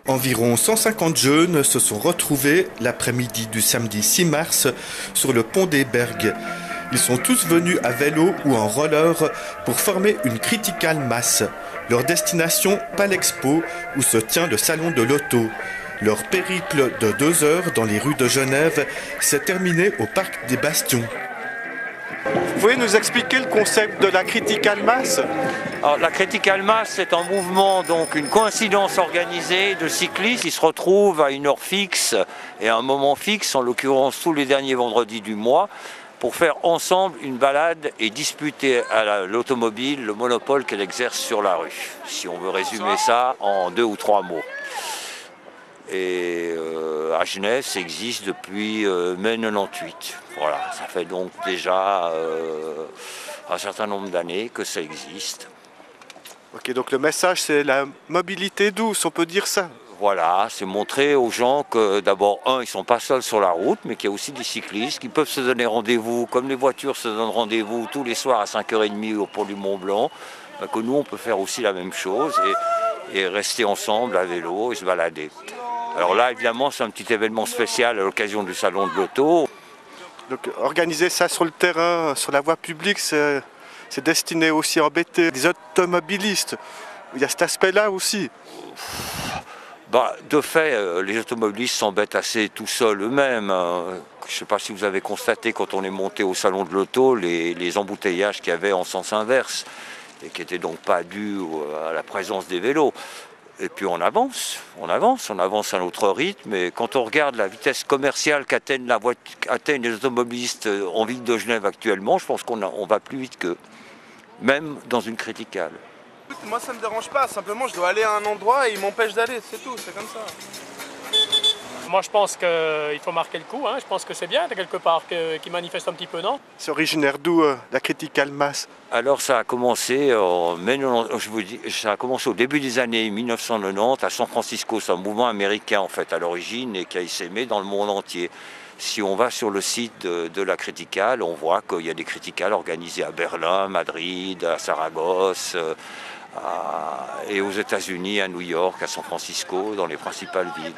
Environ 150 jeunes se sont retrouvés l'après-midi du samedi 6 mars sur le pont des Bergues. Ils sont tous venus à vélo ou en roller pour former une critical mass. Leur destination, Palexpo, où se tient le salon de l'auto. Leur périple de 2 heures dans les rues de Genève s'est terminé au parc des Bastions. Vous pouvez nous expliquer le concept de la critical mass? Alors, la critical mass, c'est un mouvement, donc une coïncidence organisée de cyclistes qui se retrouvent à une heure fixe et à un moment fixe, en l'occurrence tous les derniers vendredis du mois, pour faire ensemble une balade et disputer à l'automobile le monopole qu'elle exerce sur la rue, si on veut résumer ça en 2 ou 3 mots. Et à Genève, ça existe depuis mai 98. Voilà, ça fait donc déjà un certain nombre d'années que ça existe. Ok, donc le message, c'est la mobilité douce, on peut dire ça? Voilà, c'est montrer aux gens que d'abord, ils ne sont pas seuls sur la route, mais qu'il y a aussi des cyclistes qui peuvent se donner rendez-vous, comme les voitures se donnent rendez-vous tous les soirs à 5h30 au pont du Mont-Blanc, que nous, on peut faire aussi la même chose et rester ensemble à vélo et se balader. Alors là, évidemment, c'est un petit événement spécial à l'occasion du Salon de l'Auto. Donc organiser ça sur le terrain, sur la voie publique, c'est destiné aussi à embêter les automobilistes. Il y a cet aspect-là aussi. De fait, les automobilistes s'embêtent assez tout seuls eux-mêmes. Je ne sais pas si vous avez constaté quand on est monté au Salon de l'Auto, les embouteillages qu'il y avait en sens inverse et qui n'étaient donc pas dus à la présence des vélos. Et puis on avance à notre rythme. Et quand on regarde la vitesse commerciale qu'atteignent les automobilistes en ville de Genève actuellement, je pense qu'on va plus vite qu'eux, même dans une criticale. Moi ça me dérange pas, simplement je dois aller à un endroit et ils m'empêchent d'aller, c'est tout, c'est comme ça. Moi je pense qu'il faut marquer le coup, je pense que c'est bien quelque part qu'ils manifestent un petit peu, non? C'est originaire d'où la critical mass? Alors ça a commencé ça a commencé au début des années 1990 à San Francisco. C'est un mouvement américain en fait à l'origine et qui a essaimé dans le monde entier. Si on va sur le site de la Critical, on voit qu'il y a des criticales organisées à Berlin, Madrid, à Saragosse, et aux États-Unis, à New York, à San Francisco, dans les principales villes.